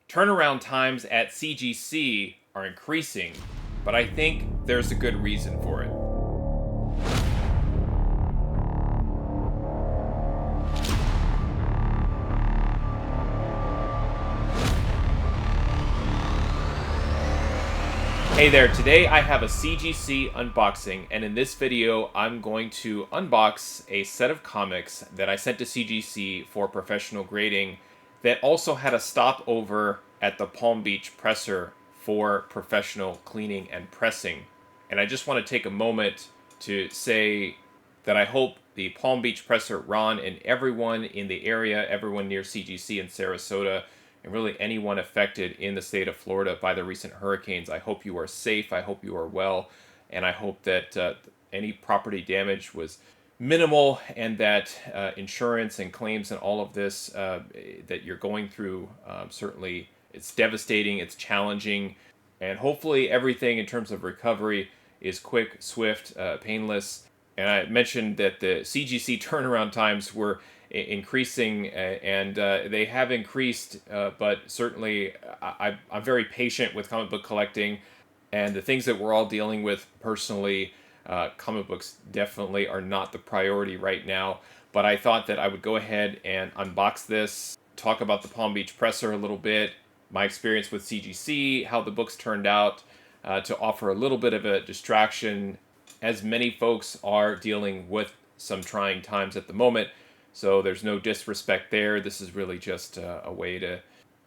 Turnaround times at CGC are increasing, but I think there's a good reason for it. Hey there, today I have a CGC unboxing, and in this video I'm going to unbox a set of comics that I sent to CGC for professional grading that also had a stopover at the Palm Beach presser for professional cleaning and pressing. And I just want to take a moment to say that I hope the Palm Beach presser, Ron, and everyone in the area, everyone near CGC in Sarasota, and really anyone affected in the state of Florida by the recent hurricanes. I hope you are safe, I hope you are well, and I hope that any property damage was minimal, and that insurance and claims and all of this that you're going through, certainly it's devastating, it's challenging, and hopefully everything in terms of recovery is quick, swift, painless. And I mentioned that the CGC turnaround times were increasing, and they have increased, but certainly I'm very patient with comic book collecting, and the things that we're all dealing with personally, comic books definitely are not the priority right now. But I thought that I would go ahead and unbox this, talk about the Palm Beach presser a little bit, my experience with CGC, how the books turned out, to offer a little bit of a distraction, as many folks are dealing with some trying times at the moment. So there's no disrespect there. This is really just a way to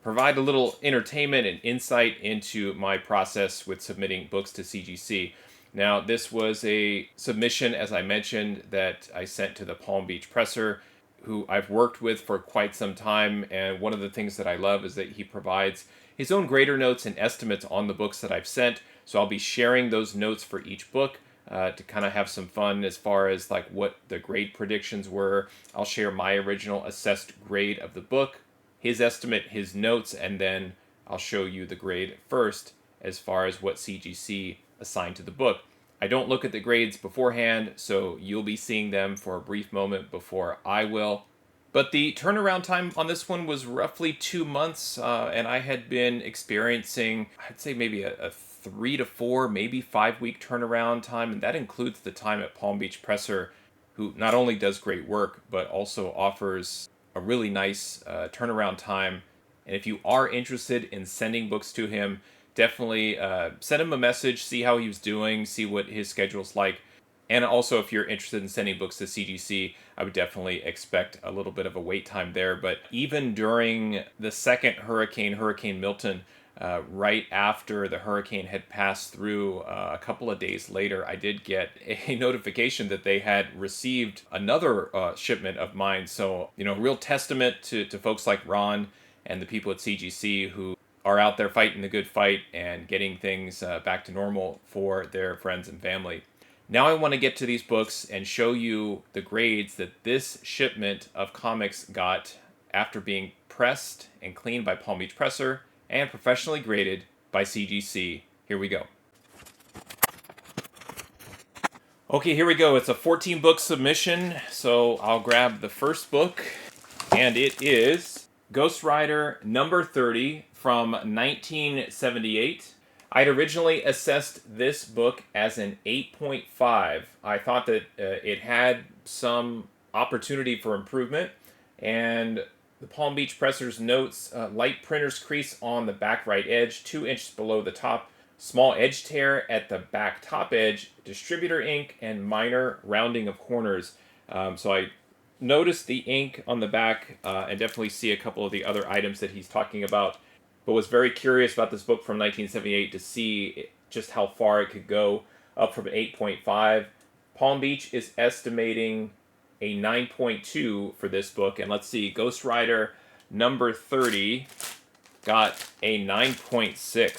provide a little entertainment and insight into my process with submitting books to CGC. Now, this was a submission, as I mentioned, that I sent to the Palm Beach presser, who I've worked with for quite some time. And one of the things that I love is that he provides his own grader notes and estimates on the books that I've sent. So I'll be sharing those notes for each book. To kind of have some fun as far as like what the grade predictions were. I'll share my original assessed grade of the book, his estimate, his notes, and then I'll show you the grade first as far as what CGC assigned to the book. I don't look at the grades beforehand, so you'll be seeing them for a brief moment before I will. But the turnaround time on this one was roughly 2 months, and I had been experiencing, I'd say maybe a 3 to 4, maybe 5 week turnaround time, and that includes the time at Palm Beach Presser, who not only does great work, but also offers a really nice turnaround time. And if you are interested in sending books to him, definitely send him a message, see how he was doing, see what his schedule's like. And also, if you're interested in sending books to CGC, I would definitely expect a little bit of a wait time there. But even during the second hurricane, Hurricane Milton, right after the hurricane had passed through, a couple of days later, I did get a notification that they had received another shipment of mine. So, real testament to folks like Ron and the people at CGC who are out there fighting the good fight and getting things back to normal for their friends and family. Now I want to get to these books and show you the grades that this shipment of comics got after being pressed and cleaned by Palm Beach Presser and professionally graded by CGC. Here we go. Okay, here we go. It's a 14-book submission, so I'll grab the first book, and it is Ghost Rider number 30 from 1978. I'd originally assessed this book as an 8.5. I thought that it had some opportunity for improvement, and the Palm Beach Presser's notes, light printer's crease on the back right edge, 2 inches below the top, small edge tear at the back top edge, distributor ink, and minor rounding of corners. So I noticed the ink on the back and definitely see a couple of the other items that he's talking about, but was very curious about this book from 1978 to see just how far it could go up from 8.5. Palm Beach is estimating a 9.2 for this book, and let's see, Ghost Rider number 30 got a 9.6.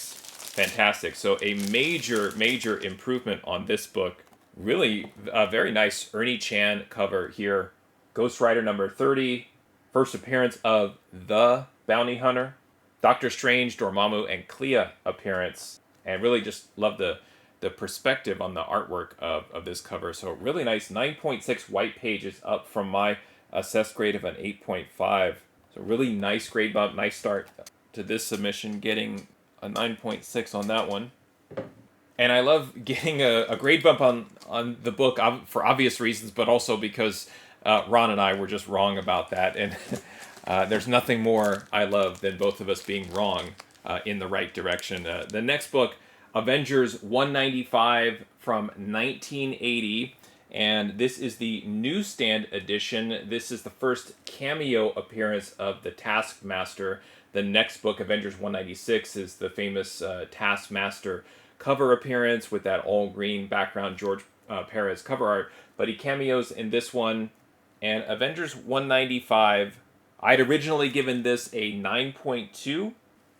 Fantastic. So a major improvement on this book. Really a very nice Ernie Chan cover here. Ghost Rider number 30, first appearance of the Bounty Hunter. Doctor Strange, Dormammu, and Clea appearance. And really just love the perspective on the artwork of this cover. So really nice, 9.6 white pages up from my assessed grade of an 8.5. So really nice grade bump, nice start. to this submission, getting a 9.6 on that one. And I love getting a grade bump on the book for obvious reasons, but also because Ron and I were just wrong about that. And there's nothing more I love than both of us being wrong in the right direction. The next book, Avengers 195 from 1980. And this is the newsstand edition. This is the first cameo appearance of the Taskmaster. The next book, Avengers 196, is the famous Taskmaster cover appearance with that all-green background, George Perez cover art. But he cameos in this one. And Avengers 195, I'd originally given this a 9.2.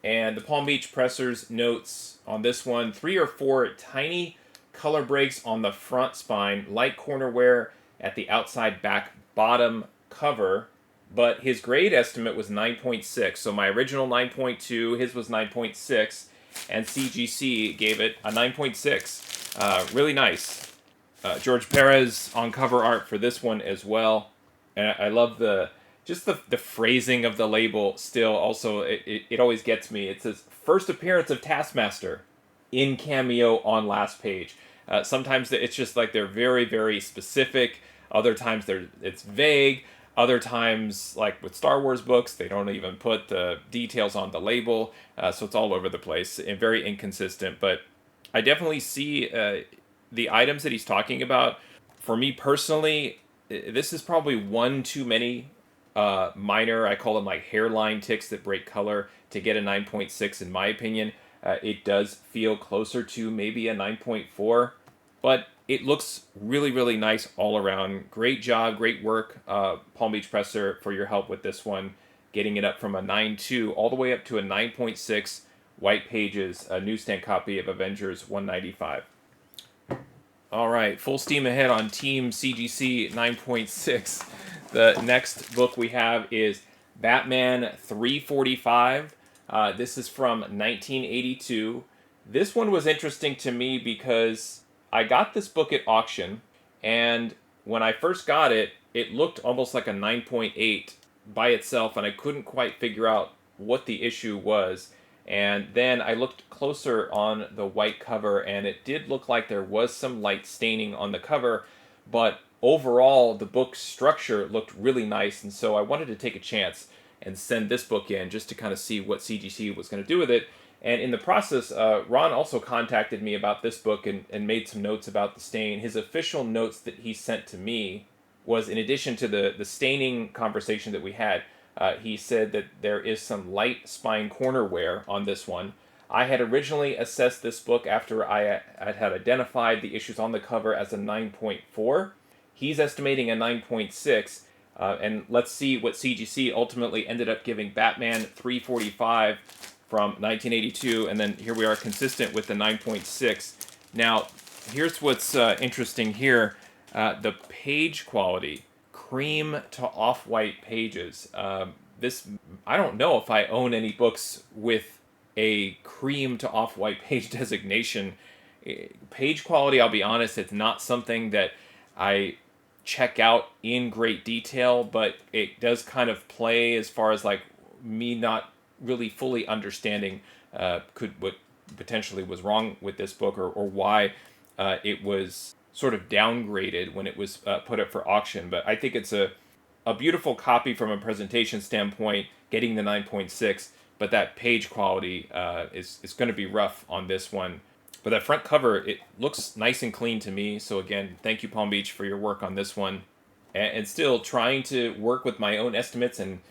And the Palm Beach Pressers notes on this one, 3 or 4 tiny color breaks on the front spine, light corner wear at the outside back bottom cover, but his grade estimate was 9.6. So my original 9.2, his was 9.6, and CGC gave it a 9.6. Really nice. George Perez on cover art for this one as well. And I love the phrasing of the label still. Also, it always gets me. It says, first appearance of Taskmaster in cameo on last page. Sometimes it's just like they're very, very specific. Other times it's vague. Other times, like with Star Wars books, they don't even put the details on the label. So it's all over the place and very inconsistent. But I definitely see the items that he's talking about. For me personally, this is probably one too many minor, I call them like hairline ticks that break color to get a 9.6 in my opinion. It does feel closer to maybe a 9.4, but it looks really, really nice all around. Great job, great work, Palm Beach Presser, for your help with this one, getting it up from a 9.2 all the way up to a 9.6, white pages, a newsstand copy of Avengers 195. All right, full steam ahead on Team CGC 9.6. The next book we have is Batman 345. This is from 1982. This one was interesting to me because I got this book at auction, and when I first got it, it looked almost like a 9.8 by itself, and I couldn't quite figure out what the issue was. And then I looked closer on the white cover, and it did look like there was some light staining on the cover, but overall, the book structure looked really nice, and so I wanted to take a chance and send this book in just to kind of see what CGC was going to do with it. And in the process, Ron also contacted me about this book and made some notes about the stain. His official notes that he sent to me was, in addition to the staining conversation that we had, he said that there is some light spine corner wear on this one. I had originally assessed this book after I had identified the issues on the cover as a 9.4. He's estimating a 9.6. And let's see what CGC ultimately ended up giving Batman 345 from 1982. And then here we are consistent with the 9.6. Now, here's what's interesting here. The page quality. Cream to off-white pages. This, I don't know if I own any books with a cream to off-white page designation. Page quality, I'll be honest, it's not something that I check out in great detail, but it does kind of play as far as like me not really fully understanding what potentially was wrong with this book, or why it was sort of downgraded when it was put up for auction. But I think it's a beautiful copy from a presentation standpoint, getting the 9.6, but that page quality is going to be rough on this one. But that front cover, it looks nice and clean to me. So again, thank you, Palm Beach, for your work on this one. And still trying to work with my own estimates and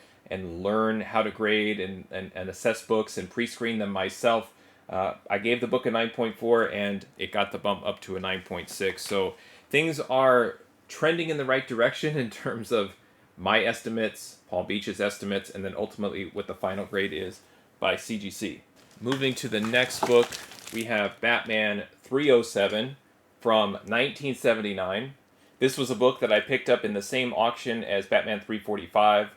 learn how to grade and assess books and pre-screen them myself. I gave the book a 9.4, and it got the bump up to a 9.6. So things are trending in the right direction in terms of my estimates, Palm Beach's estimates, and then ultimately what the final grade is by CGC. Moving to the next book, we have Batman 307 from 1979. This was a book that I picked up in the same auction as Batman 345.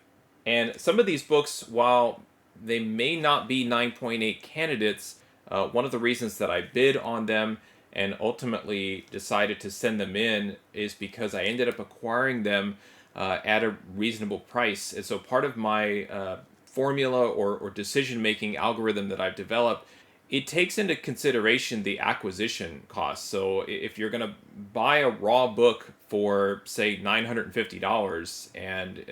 And some of these books, while they may not be 9.8 candidates, one of the reasons that I bid on them and ultimately decided to send them in is because I ended up acquiring them at a reasonable price. And so part of my formula or decision-making algorithm that I've developed, it takes into consideration the acquisition cost. So if you're going to buy a raw book for, say, $950 and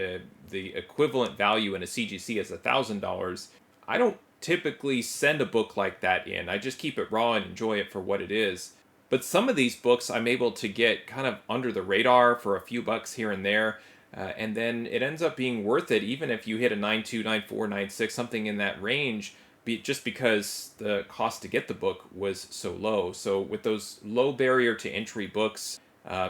the equivalent value in a CGC is $1,000, I don't typically send a book like that in. I just keep it raw and enjoy it for what it is. But some of these books I'm able to get kind of under the radar for a few bucks here and there. And then it ends up being worth it, even if you hit a 9.2, 9.4, 9.6, something in that range, just because the cost to get the book was so low. So with those low barrier to entry books,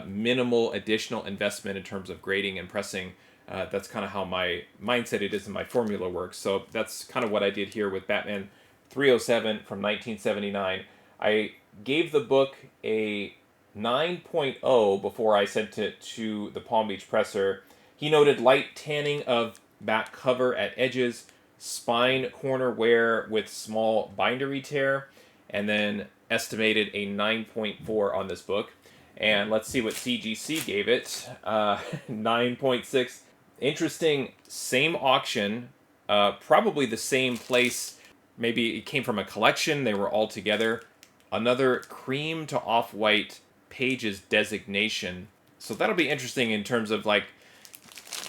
minimal additional investment in terms of grading and pressing, that's kind of how my mindset it is and my formula works. So that's kind of what I did here with Batman 307 from 1979. I gave the book a 9.0 before I sent it to the Palm Beach presser. He noted light tanning of back cover at edges, spine corner wear with small bindery tear, and then estimated a 9.4 on this book. And let's see what CGC gave it. 9.6. Interesting, same auction, probably the same place. Maybe it came from a collection, they were all together. Another cream to off-white pages designation. So that'll be interesting in terms of like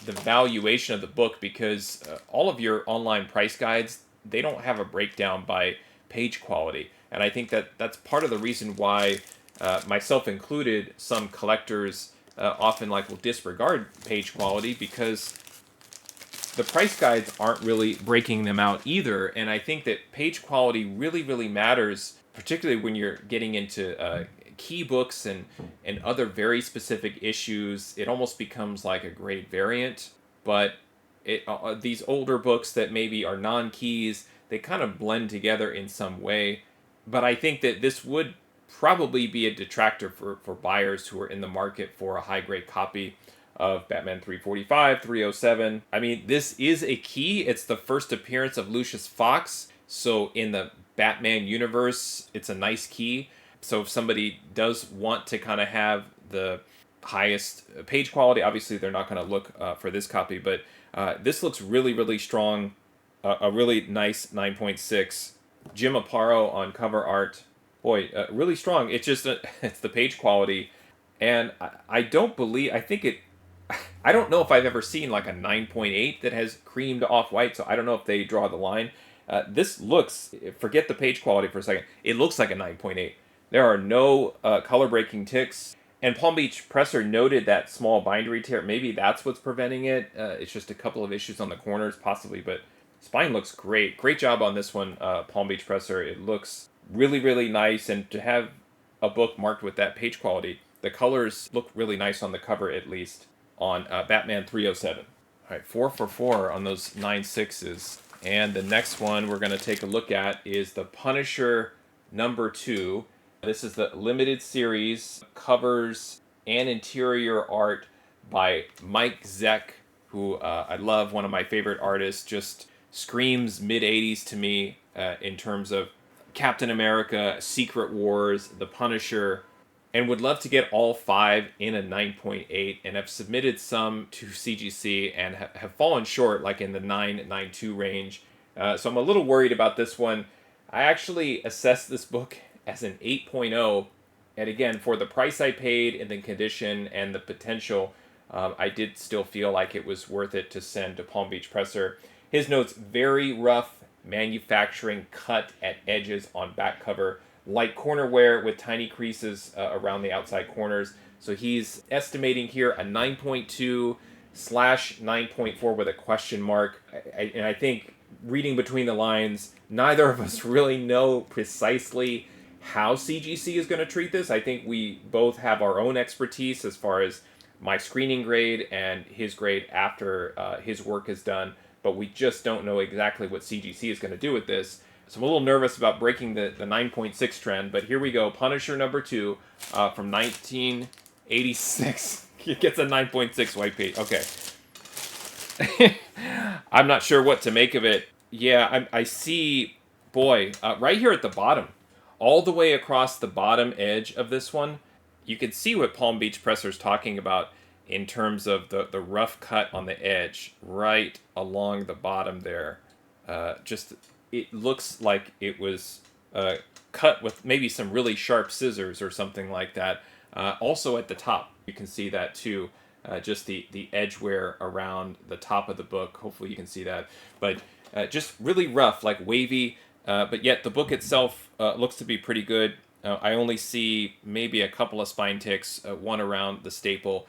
the valuation of the book, because all of your online price guides, they don't have a breakdown by page quality. And I think that that's part of the reason why, myself included, some collectors often will disregard page quality, because the price guides aren't really breaking them out either. And I think that page quality really, really matters, particularly when you're getting into key books and other very specific issues. It almost becomes like a grade variant. But these older books that maybe are non-keys, they kind of blend together in some way. But I think that this would probably be a detractor for buyers who are in the market for a high-grade copy of Batman 345, 307. I mean, this is a key. It's the first appearance of Lucius Fox. So in the Batman universe, it's a nice key. So if somebody does want to kind of have the highest page quality, obviously they're not going to look for this copy. But this looks really, really strong. A really nice 9.6. Jim Aparo on cover art. Boy, really strong. It's just it's the page quality. And I don't know if I've ever seen like a 9.8 that has creamed off-white, so I don't know if they draw the line. This looks, forget the page quality for a second, it looks like a 9.8. There are no color-breaking ticks. And Palm Beach Presser noted that small bindery tear. Maybe that's what's preventing it. It's just a couple of issues on the corners, possibly, but spine looks great. Great job on this one, Palm Beach Presser. It looks really, really nice, and to have a book marked with that page quality, the colors look really nice on the cover, at least, on Batman 307. All right, 4 for 4 on those 9.6s. And the next one we're going to take a look at is the Punisher #2. This is the limited series, covers and interior art by Mike Zeck, who I love, one of my favorite artists, just screams mid-'80s to me in terms of Captain America, Secret Wars, The Punisher, and would love to get all 5 in a 9.8, and have submitted some to CGC and have fallen short, like in the 9.92 range. So I'm a little worried about this one. I actually assessed this book as an 8.0, and again, for the price I paid and the condition and the potential, I did still feel like it was worth it to send to Palm Beach Presser. His notes, very rough manufacturing cut at edges on back cover, light corner wear with tiny creases around the outside corners. So he's estimating here a 9.2/9.4 with a question mark. And I think, reading between the lines, neither of us really know precisely how CGC is going to treat this. I think we both have our own expertise as far as my screening grade and his grade after his work is done, but we just don't know exactly what CGC is going to do with this. So I'm a little nervous about breaking the 9.6 trend, but here we go. Punisher #2 from 1986. It gets a 9.6 white page. Okay. I'm not sure what to make of it. Yeah, I see, boy, right here at the bottom, all the way across the bottom edge of this one, you can see what Palm Beach Presser's talking about in terms of the rough cut on the edge, right along the bottom there. Just it looks like it was cut with maybe some really sharp scissors or something like that. Also at the top, you can see that too. Just the edge wear around the top of the book. Hopefully you can see that. But just really rough, like wavy. But yet the book itself looks to be pretty good. I only see maybe a couple of spine ticks, one around the staple.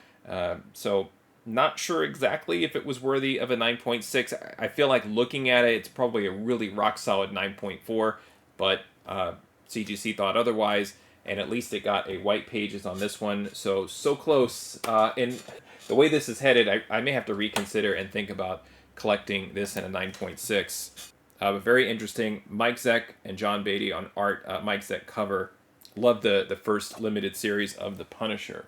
So not sure exactly if it was worthy of a 9.6. I feel like looking at it, it's probably a really rock solid 9.4, but CGC thought otherwise, and at least it got a white pages on this one. So close. And the way this is headed, I may have to reconsider and think about collecting this in a 9.6. But very interesting. Mike Zeck and John Beatty on art. Mike Zeck cover. Love the first limited series of The Punisher.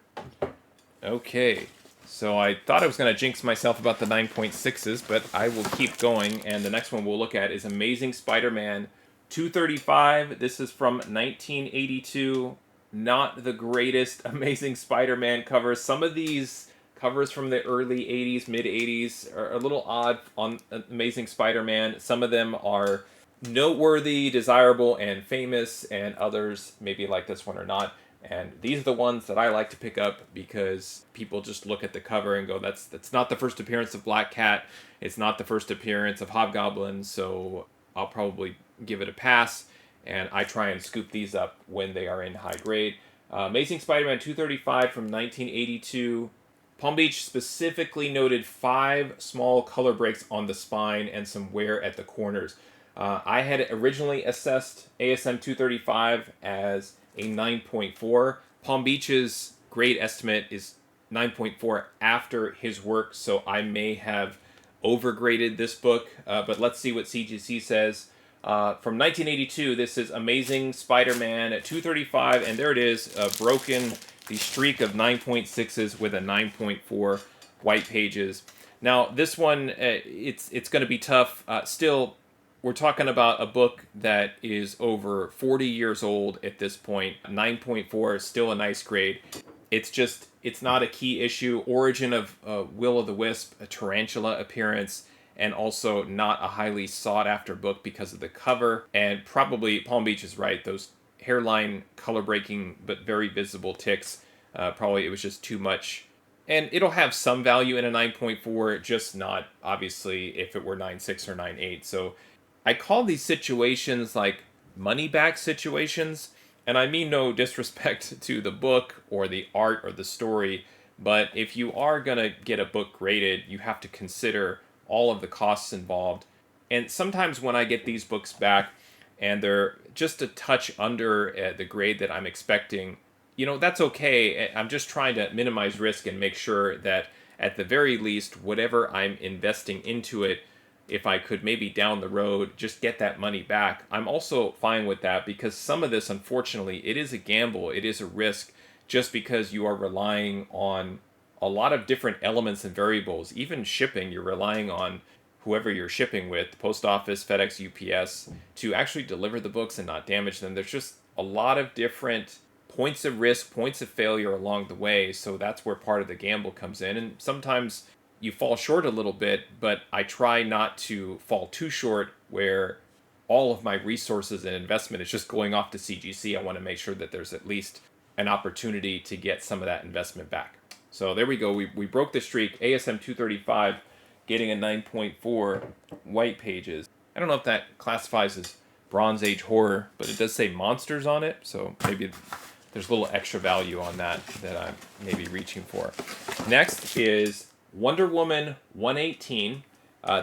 Okay, so I thought I was going to jinx myself about the 9.6s, but I will keep going. And the next one we'll look at is Amazing Spider-Man 235. This is from 1982. Not the greatest Amazing Spider-Man covers. Some of these covers from the early 80s, mid 80s are a little odd on Amazing Spider-Man. Some of them are noteworthy, desirable, and famous, and others maybe like this one or not. And these are the ones that I like to pick up because people just look at the cover and go, that's not the first appearance of Black Cat. It's not the first appearance of Hobgoblin, so I'll probably give it a pass. And I try and scoop these up when they are in high grade. Amazing Spider-Man 235 from 1982. Palm Beach specifically noted 5 small color breaks on the spine and some wear at the corners. I had originally assessed ASM 235 as a 9.4. Palm Beach's grade estimate is 9.4 after his work, so I may have overgraded this book, but let's see what CGC says. From 1982, this is Amazing Spider-Man at 235, and there it is, broken the streak of 9.6s with a 9.4 white pages. Now, this one, it's going to be tough. Still, we're talking about a book that is over 40 years old at this point. 9.4 is still a nice grade. It's not a key issue. Origin of Will-o'-the-Wisp, a tarantula appearance, and also not a highly sought-after book because of the cover. And probably, Palm Beach is right, those hairline color-breaking but very visible ticks, probably it was just too much. And it'll have some value in a 9.4, just not, obviously, if it were 9.6 or 9.8. So I call these situations like money-back situations, and I mean no disrespect to the book or the art or the story, but if you are going to get a book graded, you have to consider all of the costs involved. And sometimes when I get these books back and they're just a touch under the grade that I'm expecting, that's okay. I'm just trying to minimize risk and make sure that at the very least, whatever I'm investing into it, if I could maybe down the road just get that money back, I'm also fine with that, because some of this, unfortunately, it is a gamble, it is a risk, just because you are relying on a lot of different elements and variables. Even shipping, you're relying on whoever you're shipping with, post office, FedEx, UPS, to actually deliver the books and not damage them. There's just a lot of different points of risk, points of failure along the way, so that's where part of the gamble comes in. And sometimes you fall short a little bit, but I try not to fall too short where all of my resources and investment is just going off to CGC. I want to make sure that there's at least an opportunity to get some of that investment back. So there we go. We broke the streak. ASM 235 getting a 9.4 white pages. I don't know if that classifies as Bronze Age horror, but it does say monsters on it, so maybe there's a little extra value on that I'm maybe reaching for. Next is Wonder Woman 118.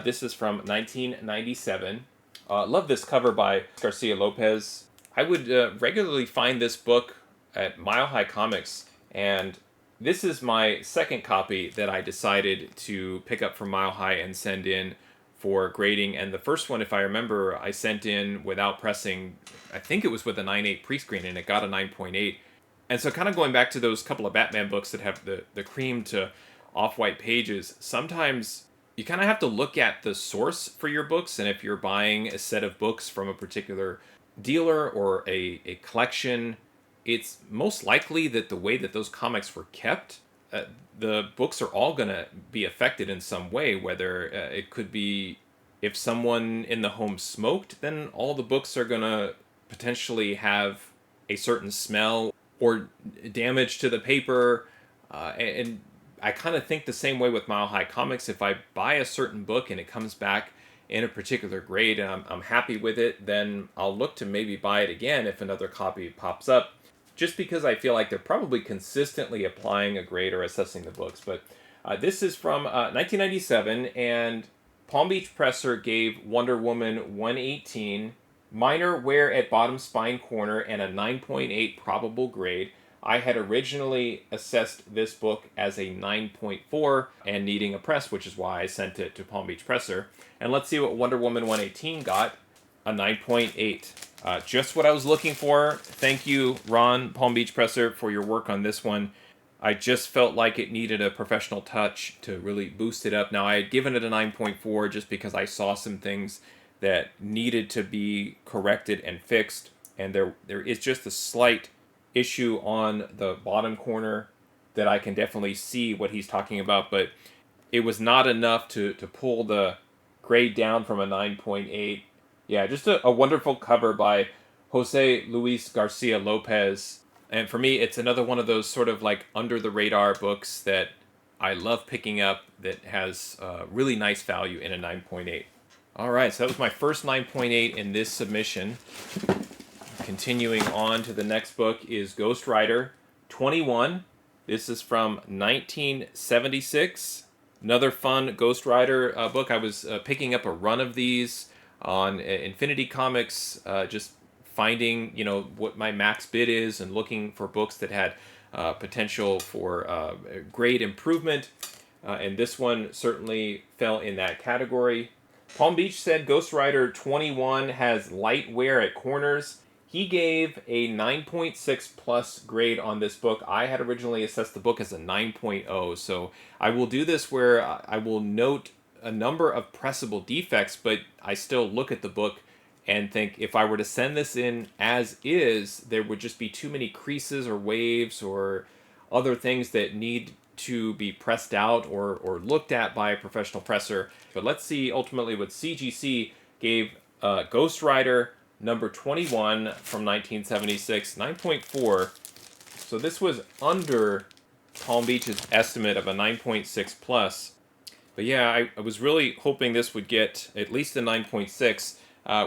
This is from 1997. Love this cover by Garcia Lopez. I would regularly find this book at Mile High Comics, and this is my second copy that I decided to pick up from Mile High and send in for grading. And the first one, if I remember, I sent in without pressing, I think it was with a 9.8 pre-screen, and it got a 9.8. And so kind of going back to those couple of Batman books that have the cream to off-white pages, sometimes you kind of have to look at the source for your books, and if you're buying a set of books from a particular dealer or a collection, it's most likely that the way that those comics were kept, the books are all going to be affected in some way, whether it could be if someone in the home smoked, then all the books are going to potentially have a certain smell or damage to the paper. And I kind of think the same way with Mile High Comics. If I buy a certain book and it comes back in a particular grade and I'm happy with it, then I'll look to maybe buy it again if another copy pops up, just because I feel like they're probably consistently applying a grade or assessing the books. But this is from 1997, and Palm Beach Presser gave Wonder Woman 118 minor wear at bottom spine corner and a 9.8 probable grade. I had originally assessed this book as a 9.4 and needing a press, which is why I sent it to Palm Beach Presser. And let's see what Wonder Woman 118 got, a 9.8. Just what I was looking for. Thank you, Ron, Palm Beach Presser, for your work on this one. I just felt like it needed a professional touch to really boost it up. Now, I had given it a 9.4 just because I saw some things that needed to be corrected and fixed. And there is just a slight issue on the bottom corner that I can definitely see what he's talking about, but it was not enough to pull the grade down from a 9.8. Yeah, just a wonderful cover by Jose Luis Garcia Lopez. And for me, it's another one of those sort of like under the radar books that I love picking up that has really nice value in a 9.8. All right, so that was my first 9.8 in this submission. Continuing on to the next book is Ghost Rider 21. This is from 1976. Another fun Ghost Rider book. I was picking up a run of these on Infinity Comics, just finding, what my max bid is and looking for books that had potential for grade improvement. And this one certainly fell in that category. Palm Beach said Ghost Rider 21 has light wear at corners. He gave a 9.6 plus grade on this book. I had originally assessed the book as a 9.0, so I will do this where I will note a number of pressable defects, but I still look at the book and think if I were to send this in as is, there would just be too many creases or waves or other things that need to be pressed out or looked at by a professional presser. But let's see ultimately what CGC gave Ghost Rider number 21 from 1976, 9.4. So this was under Palm Beach's estimate of a 9.6 plus. But yeah, I was really hoping this would get at least a 9.6.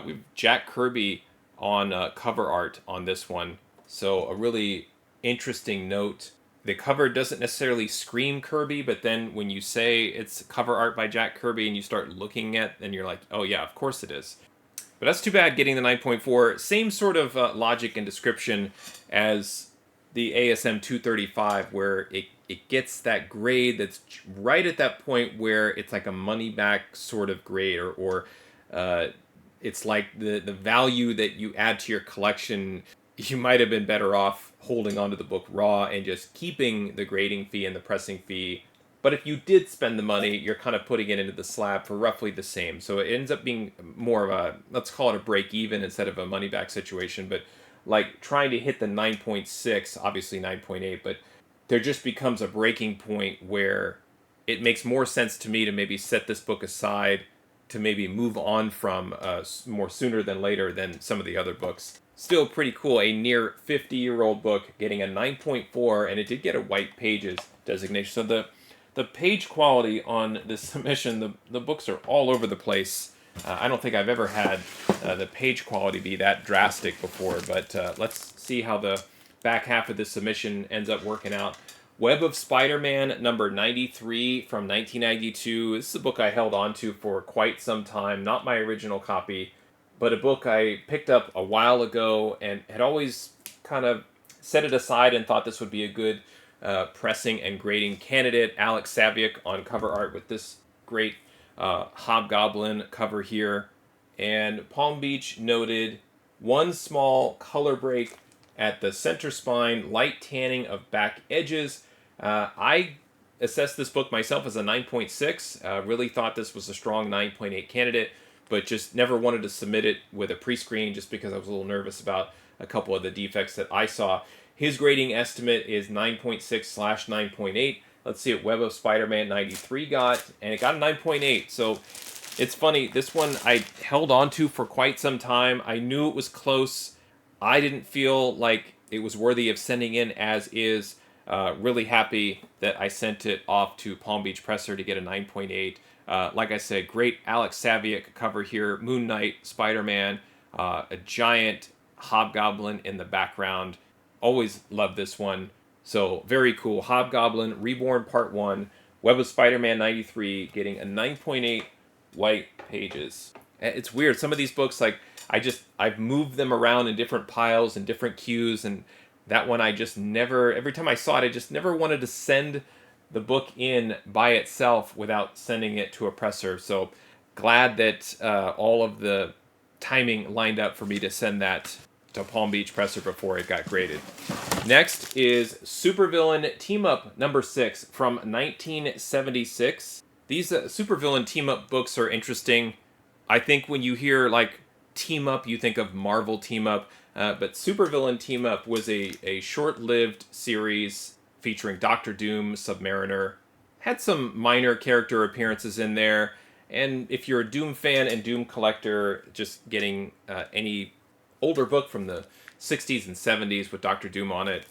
We've Jack Kirby on cover art on this one. So a really interesting note. The cover doesn't necessarily scream Kirby, but then when you say it's cover art by Jack Kirby and you start looking at it, and you're like, oh yeah, of course it is. But that's too bad getting the 9.4. Same sort of logic and description as the ASM 235, where it gets that grade that's right at that point where it's like a money back sort of grade, or it's like the value that you add to your collection. You might have been better off holding onto the book raw and just keeping the grading fee and the pressing fee. But if you did spend the money, you're kind of putting it into the slab for roughly the same. So it ends up being more of a, let's call it a break even instead of a money back situation. But like trying to hit the 9.6, obviously 9.8, but there just becomes a breaking point where it makes more sense to me to maybe set this book aside to maybe move on from more sooner than later than some of the other books. Still pretty cool, a near 50-year-old book getting a 9.4, and it did get a white pages designation. So the page quality on this submission, the books are all over the place. I don't think I've ever had the page quality be that drastic before, but let's see how the back half of this submission ends up working out. Web of Spider-Man number 93 from 1992. This is a book I held on to for quite some time, not my original copy, but a book I picked up a while ago and had always kind of set it aside and thought this would be a good pressing and grading candidate. Alex Saviuk on cover art with this great Hobgoblin cover here. And Palm Beach noted one small color break at the center spine, light tanning of back edges. I assessed this book myself as a 9.6. Really thought this was a strong 9.8 candidate, but just never wanted to submit it with a pre-screen just because I was a little nervous about a couple of the defects that I saw. His grading estimate is 9.6/9.8. Let's see what Web of Spider-Man 93 got, and it got a 9.8. So It's funny, this one I held on to for quite some time. I knew it was close. I didn't feel like it was worthy of sending in as is. Really happy that I sent it off to Palm Beach Presser to get a 9.8. Like I said, great Alex Saviuk cover here. Moon Knight, Spider-Man, a giant hobgoblin in the background. Always love this one. So very cool. Hobgoblin Reborn Part 1. Web of Spider-Man 93 getting a 9.8 white pages. It's weird. Some of these books, like, I've moved them around in different piles and different queues, and that one I just never, every time I saw it, I just never wanted to send the book in by itself without sending it to a presser. So glad that all of the timing lined up for me to send that to Palm Beach Presser before it got graded. Next is Supervillain Team-Up number 6 from 1976. These Supervillain Team-Up books are interesting. I think when you hear like Team-Up, you think of Marvel Team-Up, but Supervillain Team-Up was a short-lived series featuring Doctor Doom, Submariner. Had some minor character appearances in there, and if you're a Doom fan and Doom collector, just getting any older book from the 60s and 70s with Doctor Doom on it,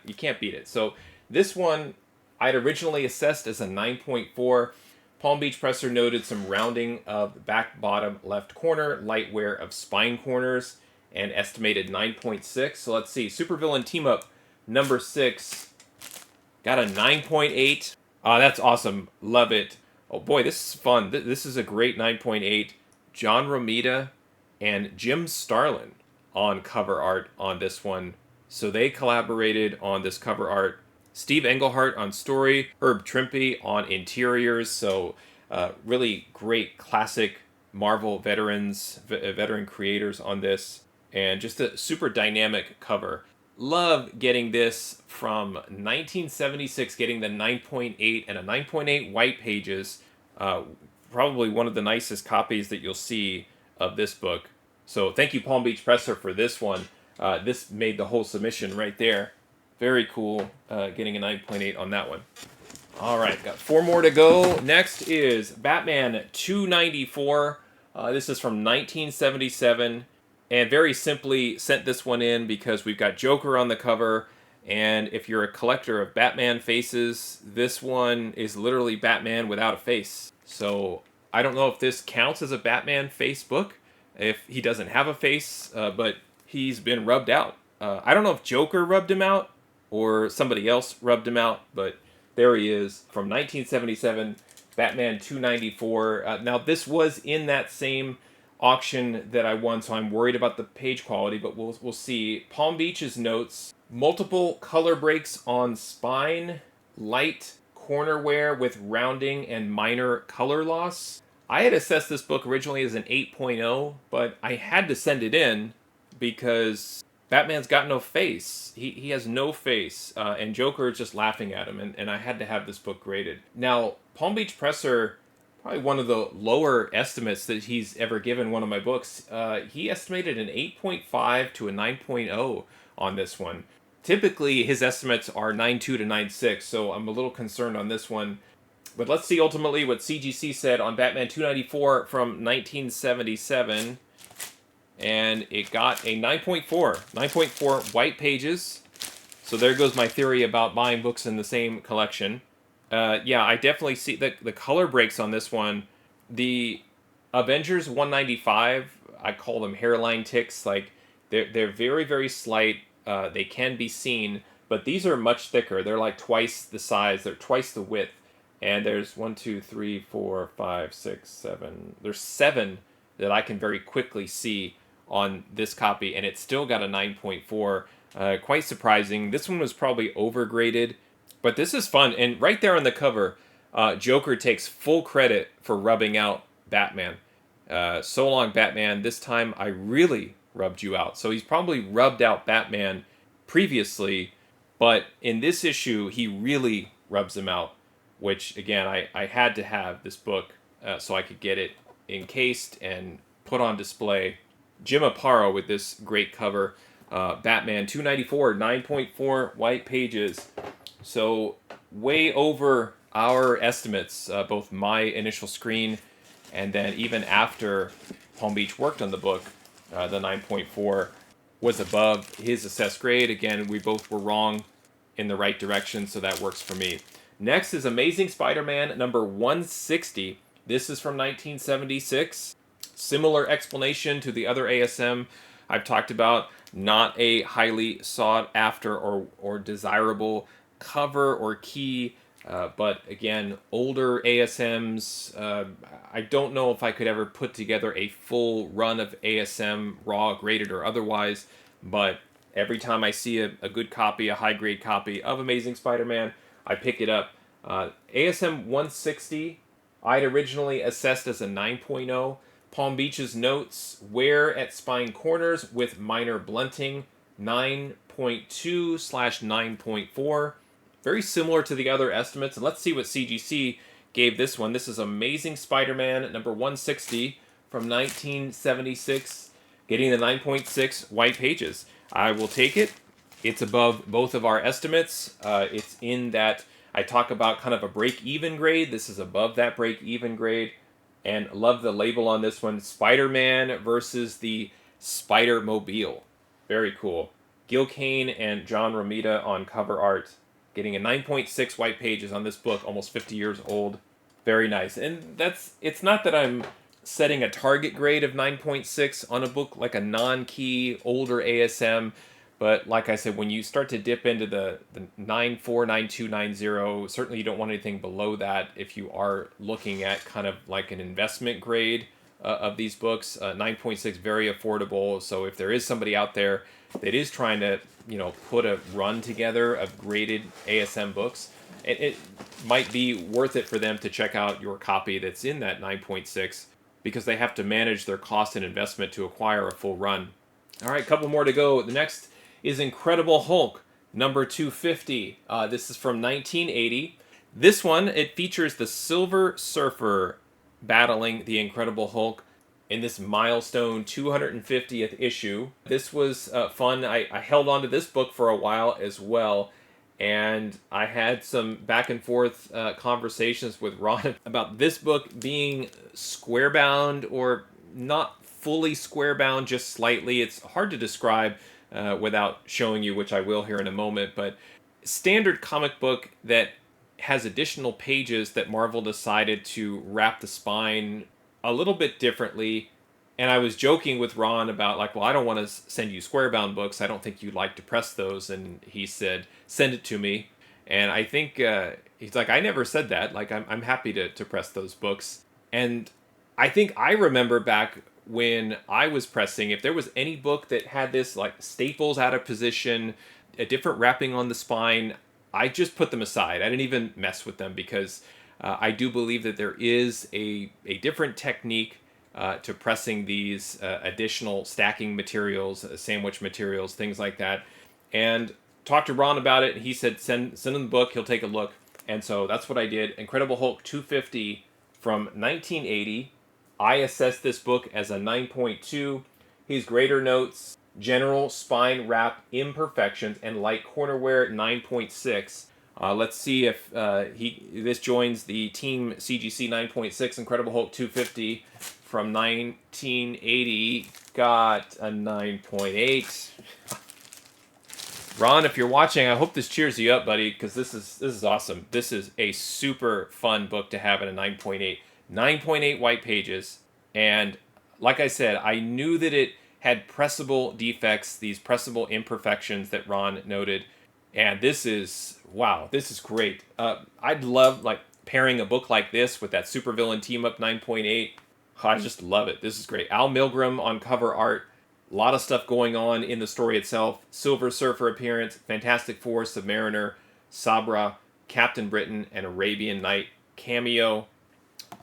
you can't beat it. So this one I'd originally assessed as a 9.4. Palm Beach Presser noted some rounding of the back bottom left corner, light wear of spine corners, and estimated 9.6. So let's see, Supervillain Team-Up number 6 got a 9.8. That's awesome. Love it. Oh boy, this is fun. This is a great 9.8. John Romita and Jim Starlin on cover art on this one. So they collaborated on this cover art. Steve Englehart on story, Herb Trimpe on interiors. So really great classic Marvel veteran creators on this. And just a super dynamic cover. Love getting this from 1976, getting the 9.8 and a 9.8 white pages. Probably one of the nicest copies that you'll see of this book. So thank you, Palm Beach Presser, for this one. This made the whole submission right there. Very cool, getting a 9.8 on that one. All right, got 4 more to go. Next is Batman 294. This is from 1977. And very simply sent this one in because we've got Joker on the cover. And if you're a collector of Batman faces, this one is literally Batman without a face. So I don't know if this counts as a Batman face book, if he doesn't have a face, but he's been rubbed out. I don't know if Joker rubbed him out or somebody else rubbed him out, but there he is from 1977, Batman 294. Now this was in that same auction that I won, so I'm worried about the page quality, but we'll see. Palm Beach's notes: multiple color breaks on spine, light corner wear with rounding and minor color loss. I had assessed this book originally as an 8.0, but I had to send it in because Batman's got no face. He has no face, and Joker is just laughing at him, and I had to have this book graded. Now, Palm Beach Presser, probably one of the lower estimates that he's ever given one of my books. He estimated an 8.5 to a 9.0 on this one. Typically, his estimates are 9.2 to 9.6, so I'm a little concerned on this one. But let's see ultimately what CGC said on Batman 294 from 1977. And it got a 9.4. 9.4 white pages. So there goes my theory about buying books in the same collection. Yeah, I definitely see the color breaks on this one. The Avengers 195, I call them hairline ticks. Like, they're very, very slight. They can be seen. But these are much thicker. They're like twice the size. They're twice the width. And there's 1, 2, 3, 4, 5, 6, 7. There's 7 that I can very quickly see on this copy, and it's still got a 9.4. Quite surprising. This one was probably overgraded, but this is fun. And right there on the cover, Joker takes full credit for rubbing out Batman. So long, Batman. This time I really rubbed you out. So he's probably rubbed out Batman previously, but in this issue, he really rubs him out. Which, again, I had to have this book so I could get it encased and put on display. Jim Aparo with this great cover. Batman 294, 9.4 white pages. So way over our estimates, both my initial screen And then even after Palm Beach worked on the book, the 9.4 was above his assessed grade. Again, we both were wrong in the right direction, so that works for me. Next is Amazing Spider-Man number 160. This is from 1976. Similar explanation to the other ASM I've talked about. Not a highly sought after or desirable cover or key, but again, older ASMs. I don't know if I could ever put together a full run of ASM, raw, graded, or otherwise, but every time I see a good copy, a high-grade copy of Amazing Spider-Man, I pick it up. ASM 160, I'd originally assessed as a 9.0. Palm Beach's notes, wear at spine corners with minor blunting, 9.2/9.4. Very similar to the other estimates. And let's see what CGC gave this one. This is Amazing Spider-Man number 160 from 1976, getting the 9.6 white pages. I will take it. It's above both of our estimates. It's in that I talk about kind of a break-even grade. This is above that break-even grade. And love the label on this one, Spider-Man versus the Spider-Mobile. Very cool. Gil Kane and John Romita on cover art. Getting a 9.6 white pages on this book, almost 50 years old. Very nice. And it's not that I'm setting a target grade of 9.6 on a book like a non-key, older ASM. But like I said, when you start to dip into the 9.4, 9.2, 9.0, certainly you don't want anything below that if you are looking at kind of like an investment grade of these books. 9.6, very affordable. So if there is somebody out there that is trying to, put a run together of graded ASM books, it might be worth it for them to check out your copy that's in that 9.6 because they have to manage their cost and investment to acquire a full run. All right, a couple more to go. The next is Incredible Hulk, number 250. This is from 1980. This one, it features the Silver Surfer battling the Incredible Hulk in this milestone 250th issue. This was fun. I held on to this book for a while as well, and I had some back and forth conversations with Ron about this book being square bound or not fully square bound, just slightly. It's hard to describe without showing you, which I will here in a moment, but standard comic book that has additional pages that Marvel decided to wrap the spine a little bit differently. And I was joking with Ron about well, I don't want to send you square bound books. I don't think you'd like to press those. And he said, send it to me. And I think he's like, I never said that. I'm happy to press those books. And I think I remember back when I was pressing, if there was any book that had this staples out of position, a different wrapping on the spine, I just put them aside. I didn't even mess with them because I do believe that there is a different technique to pressing these additional stacking materials, sandwich materials, things like that. And talked to Ron about it. And he said, send him the book. He'll take a look. And so that's what I did. Incredible Hulk 250 from 1980. I assessed this book as a 9.2. His grader notes, general spine wrap imperfections and light corner wear, 9.6. Let's see if this joins the Team CGC 9.6. Incredible Hulk 250 from 1980 got a 9.8. Ron, if you're watching, I hope this cheers you up, buddy, because this is awesome. This is a super fun book to have at a 9.8. 9.8 white pages, and like I said, I knew that it had pressable defects, these pressable imperfections that Ron noted, and this is, wow, this is great. I'd love pairing a book like this with that supervillain TeamUp 9.8. I just love it. This is great. Al Milgrom on cover art. A lot of stuff going on in the story itself. Silver Surfer appearance, Fantastic Four, Submariner, Sabra, Captain Britain, and Arabian Night cameo.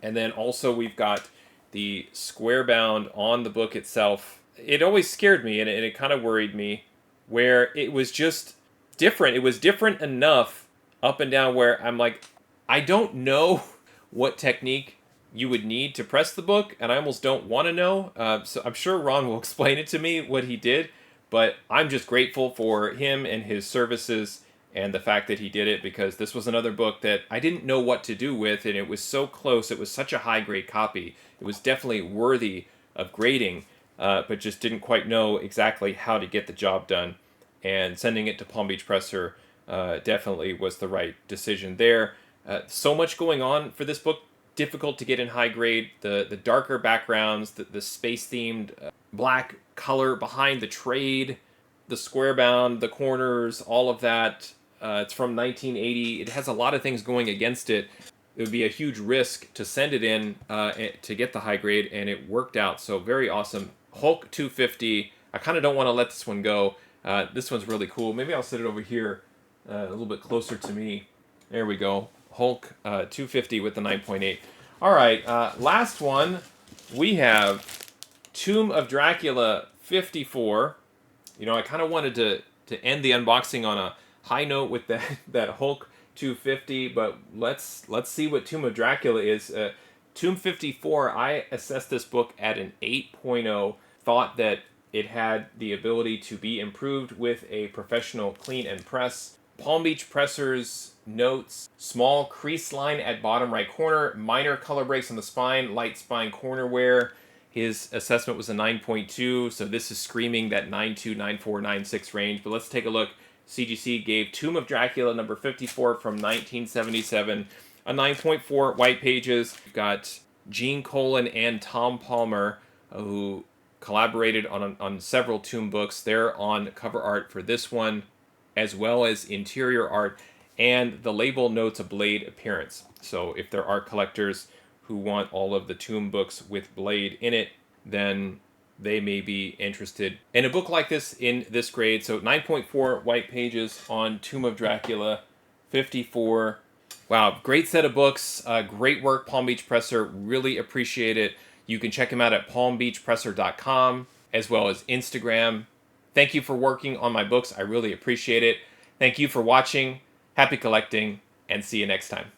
And then also we've got the square bound on the book itself. It always scared me, and it kind of worried me, where it was just different. It was different enough up and down where I'm like, I don't know what technique you would need to press the book, and I almost don't want to know. So I'm sure Ron will explain it to me, what he did, but I'm just grateful for him and his services and the fact that he did it, because this was another book that I didn't know what to do with, and it was so close. It was such a high grade copy. It was definitely worthy of grading, but just didn't quite know exactly how to get the job done. And sending it to Palm Beach Presser definitely was the right decision there. So much going on for this book. Difficult to get in high grade. The darker backgrounds, the space themed black color behind the trade, the square bound, the corners, all of that. It's from 1980. It has a lot of things going against it. It would be a huge risk to send it in to get the high grade, and it worked out. So very awesome. Hulk 250. I kind of don't want to let this one go. This one's really cool. Maybe I'll set it over here a little bit closer to me. There we go. Hulk 250 with the 9.8. All right, last one. We have Tomb of Dracula 54. You know, I kind of wanted to end the unboxing on a high note with that Hulk 250, but let's see what Tomb of Dracula is. Tomb 54, I assessed this book at an 8.0. Thought that it had the ability to be improved with a professional clean and press. Palm Beach Presser's notes: small crease line at bottom right corner, minor color breaks on the spine, light spine corner wear. His assessment was a 9.2, so this is screaming that 9.2, 9.4, 9.6 range. But let's take a look. CGC gave Tomb of Dracula number 54 from 1977 a 9.4 white pages. You've got Gene Colan and Tom Palmer, who collaborated on several Tomb books. They're on cover art for this one, as well as interior art, and the label notes a Blade appearance. So if there are collectors who want all of the Tomb books with Blade in it, then they may be interested in a book like this in this grade. So 9.4 white pages on Tomb of Dracula 54. Wow, great set of books. Great work, Palm Beach Presser. Really appreciate it. You can check him out at palmbeachpresser.com, as well as Instagram. Thank you for working on my books. I really appreciate it. Thank you for watching. Happy collecting, and see you next time.